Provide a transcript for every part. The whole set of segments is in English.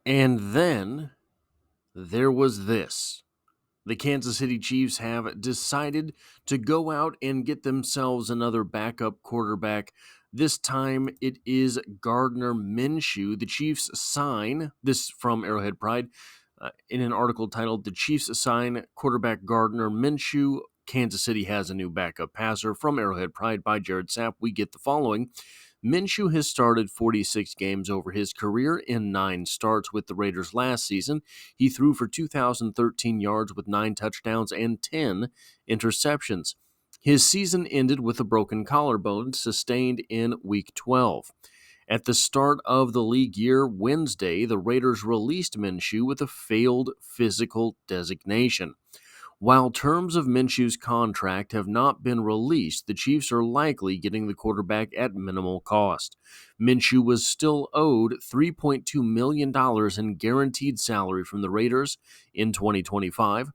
And then there was this. The Kansas City Chiefs have decided to go out and get themselves another backup quarterback. This time it is Gardner Minshew. The Chiefs sign, this from Arrowhead Pride, in an article titled "The Chiefs Sign Quarterback Gardner Minshew. Kansas City has a new backup passer." From Arrowhead Pride by Jared Sapp, we get the following. Minshew has started 46 games over his career in 9 starts with the Raiders last season. He threw for 2,013 yards with 9 touchdowns and 10 interceptions. His season ended with a broken collarbone sustained in Week 12. At the start of the league year, Wednesday, the Raiders released Minshew with a failed physical designation. While terms of Minshew's contract have not been released, the Chiefs are likely getting the quarterback at minimal cost. Minshew was still owed $3.2 million in guaranteed salary from the Raiders in 2025.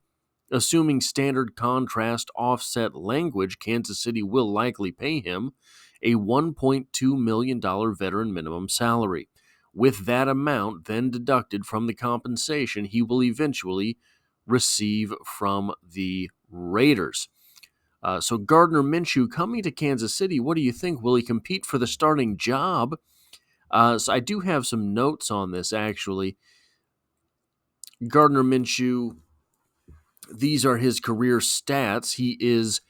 Assuming standard contrast offset language, Kansas City will likely pay him a $1.2 million veteran minimum salary. With that amount then deducted from the compensation he will eventually receive from the Raiders. So Gardner Minshew coming to Kansas City, what do you think? Will he compete for the starting job? So I do have some notes on this, actually. Gardner Minshew, these are his career stats. He is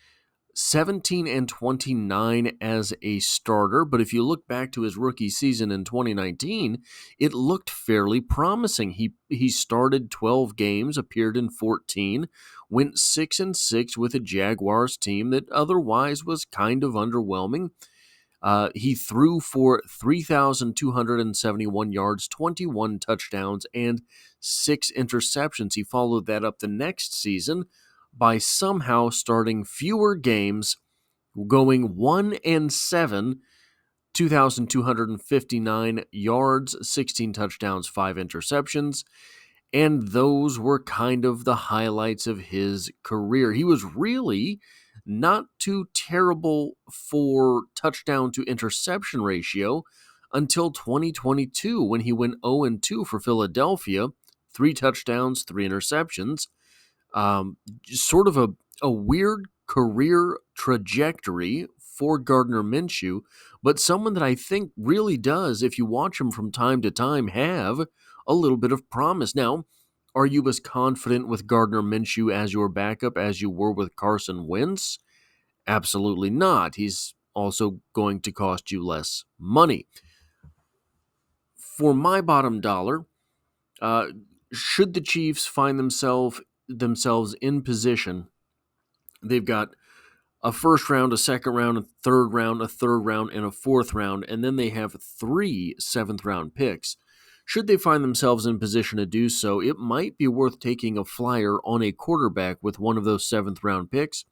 17-29 as a starter, but if you look back to his rookie season in 2019, it looked fairly promising. He started 12 games, appeared in 14, went 6-6 with a Jaguars team that otherwise was kind of underwhelming. He threw for 3,271 yards, 21 touchdowns, and 6 interceptions. He followed that up the next season by somehow starting fewer games, going 1-7, 2,259 yards, 16 touchdowns, 5 interceptions, and those were kind of the highlights of his career. He was really not too terrible for touchdown to interception ratio until 2022 when he went 0-2 for Philadelphia, 3 touchdowns, 3 interceptions. Sort of a weird career trajectory for Gardner Minshew, but someone that I think really does, if you watch him from time to time, have a little bit of promise. Now, are you as confident with Gardner Minshew as your backup as you were with Carson Wentz? Absolutely not. He's also going to cost you less money. For my bottom dollar, should the Chiefs find themselves in position, they've got a first round, a second round, a third round, and a fourth round, and then they have 3 seventh-round picks. Should they find themselves in position to do so, it might be worth taking a flyer on a quarterback with one of those seventh-round picks.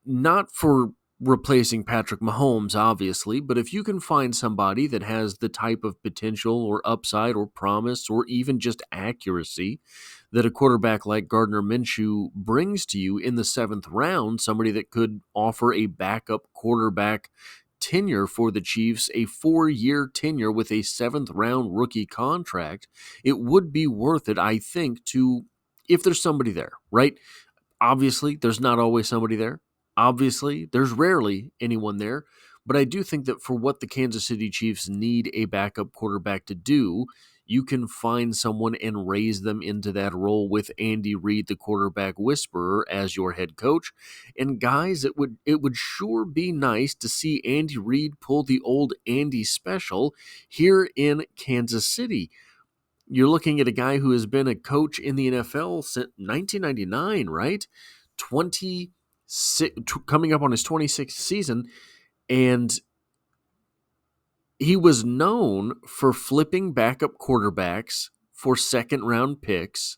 Not for replacing Patrick Mahomes, obviously, but if you can find somebody that has the type of potential or upside or promise or even just accuracy that a quarterback like Gardner Minshew brings to you in the 7th round, somebody that could offer a backup quarterback tenure for the Chiefs, a 4-year tenure with a 7th-round rookie contract, it would be worth it, I think, if there's somebody there, right? Obviously, there's not always somebody there. Obviously, there's rarely anyone there, but I do think that for what the Kansas City Chiefs need a backup quarterback to do, you can find someone and raise them into that role with Andy Reid, the quarterback whisperer, as your head coach. And guys, it would sure be nice to see Andy Reid pull the old Andy special here in Kansas City. You're looking at a guy who has been a coach in the NFL since 1999, right? Coming up on his 26th season, and he was known for flipping backup quarterbacks for second-round picks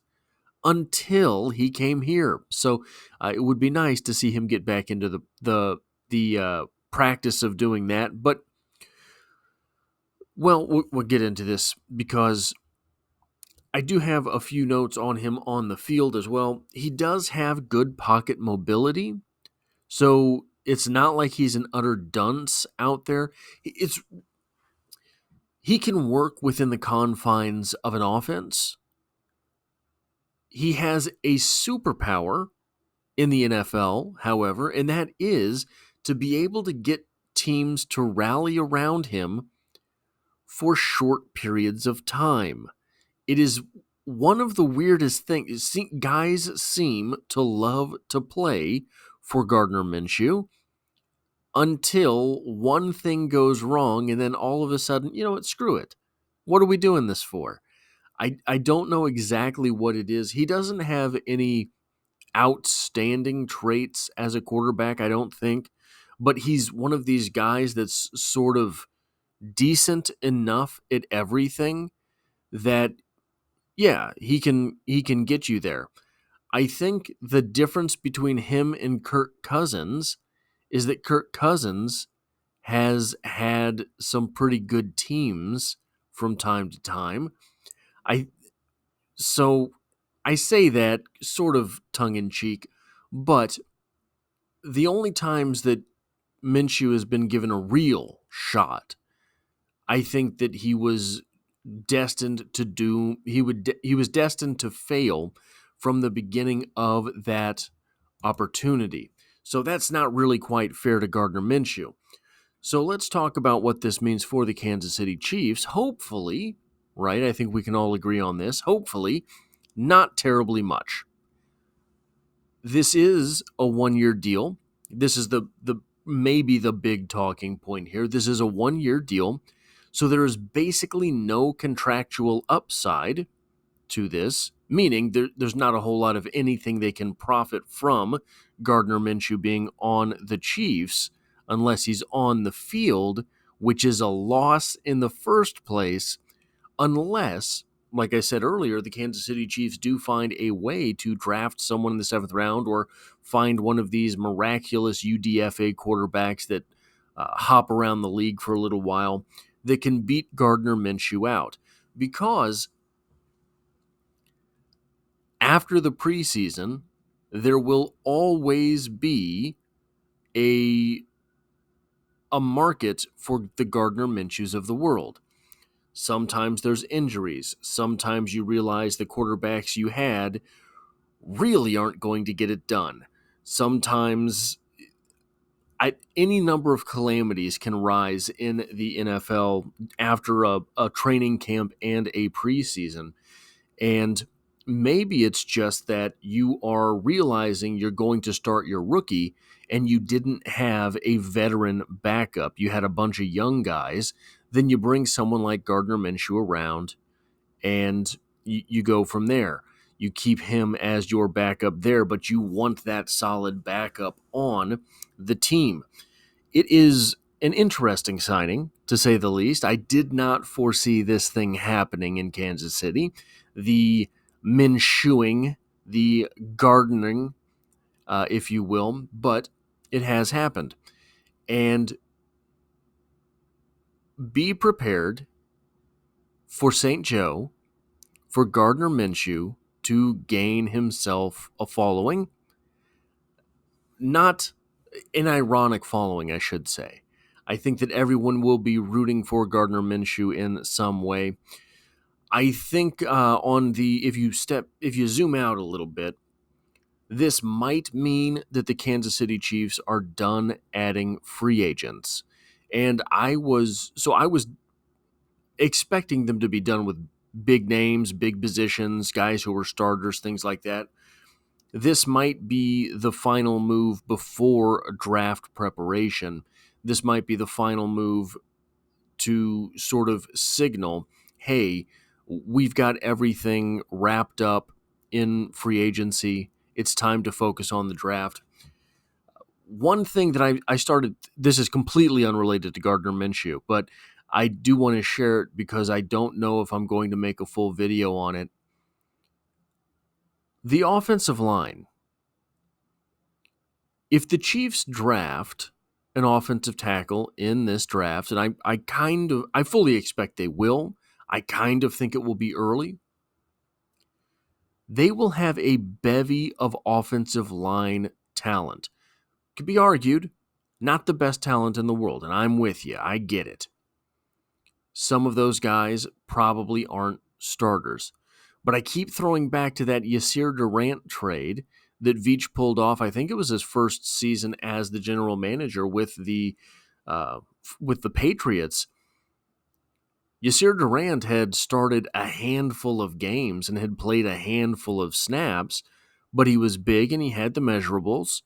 until he came here. So it would be nice to see him get back into the practice of doing that. But, well, we'll get into this because I do have a few notes on him on the field as well. He does have good pocket mobility, so it's not like he's an utter dunce out there. he can work within the confines of an offense. He has a superpower in the NFL, however, and that is to be able to get teams to rally around him for short periods of time. It is one of the weirdest things. Guys seem to love to play for Gardner Minshew until one thing goes wrong, and then all of a sudden, you know what, screw it. What are we doing this for? I don't know exactly what it is. He doesn't have any outstanding traits as a quarterback, I don't think, but he's one of these guys that's sort of decent enough at everything that, yeah, he can get you there. I think the difference between him and Kirk Cousins is that Kirk Cousins has had some pretty good teams from time to time. I so I say that sort of tongue in cheek, but the only times that Minshew has been given a real shot, I think that he was destined to do. He was destined to fail from the beginning of that opportunity. So that's not really quite fair to Gardner Minshew. So let's talk about what this means for the Kansas City Chiefs. Hopefully, right? I think we can all agree on this. Hopefully, not terribly much. This is a one-year deal. This is the maybe the big talking point here. This is a one-year deal. So there is basically no contractual upside to this, meaning there's not a whole lot of anything they can profit from Gardner Minshew being on the Chiefs unless he's on the field, which is a loss in the first place, unless, like I said earlier, the Kansas City Chiefs do find a way to draft someone in the 7th round or find one of these miraculous UDFA quarterbacks that hop around the league for a little while that can beat Gardner Minshew out. Because after the preseason, there will always be a market for the Gardner Minshews of the world. Sometimes there's injuries. Sometimes you realize the quarterbacks you had really aren't going to get it done. Sometimes any number of calamities can rise in the NFL after a training camp and a preseason. And maybe it's just that you are realizing you're going to start your rookie and you didn't have a veteran backup. You had a bunch of young guys. Then you bring someone like Gardner Minshew around and you go from there. You keep him as your backup there, but you want that solid backup on the team. It is an interesting signing, to say the least. I did not foresee this thing happening in Kansas City. The Minshewing, the gardening, if you will, but it has happened. And be prepared for St. Joe, for Gardner Minshew to gain himself a following. Not an ironic following, I should say. I think that everyone will be rooting for Gardner Minshew in some way. I think if you zoom out a little bit, this might mean that the Kansas City Chiefs are done adding free agents. And I was expecting them to be done with big names, big positions, guys who were starters, things like that. This might be the final move before draft preparation. This might be the final move to sort of signal, hey, we've got everything wrapped up in free agency. It's time to focus on the draft. One thing that I started, this is completely unrelated to Gardner Minshew, but I do want to share it because I don't know if I'm going to make a full video on it. The offensive line. If the Chiefs draft an offensive tackle in this draft, and I fully expect they will, I kind of think it will be early, they will have a bevy of offensive line talent. Could be argued, not the best talent in the world, and I'm with you, I get it. Some of those guys probably aren't starters. But I keep throwing back to that Yasir Durant trade that Veach pulled off. I think it was his first season as the general manager with the Patriots. Yasir Durant had started a handful of games and had played a handful of snaps, but he was big and he had the measurables,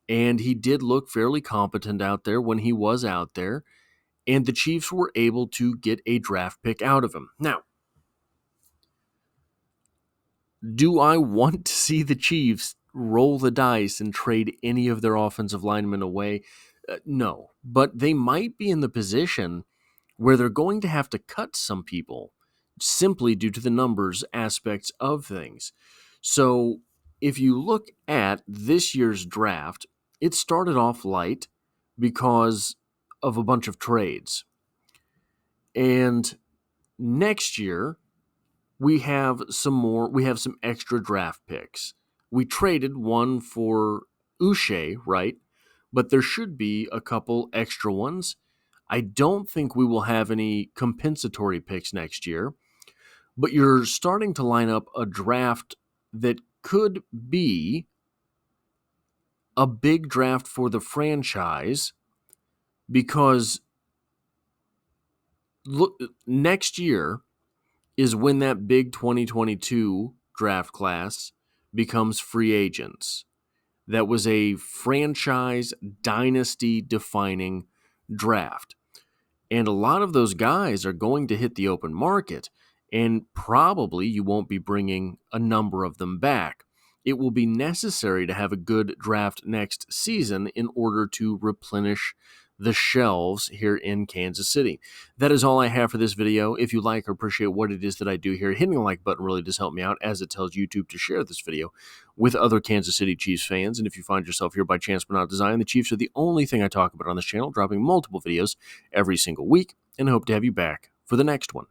and he did look fairly competent out there when he was out there, and the Chiefs were able to get a draft pick out of him. Now, do I want to see the Chiefs roll the dice and trade any of their offensive linemen away? No, but they might be in the position where they're going to have to cut some people simply due to the numbers aspects of things. So if you look at this year's draft, it started off light because of a bunch of trades. And next year, we have some extra draft picks. We traded one for Uche, right? But there should be a couple extra ones. I don't think we will have any compensatory picks next year, but you're starting to line up a draft that could be a big draft for the franchise, because look, next year is when that big 2022 draft class becomes free agents. That was a franchise dynasty defining draft. And a lot of those guys are going to hit the open market, and probably you won't be bringing a number of them back. It will be necessary to have a good draft next season in order to replenish the shelves here in Kansas City. That is all I have for this video. If you like or appreciate what it is that I do here, hitting the like button really does help me out, as it tells YouTube to share this video with other Kansas City Chiefs fans. And if you find yourself here by chance but not design, the Chiefs are the only thing I talk about on this channel, dropping multiple videos every single week, and I hope to have you back for the next one.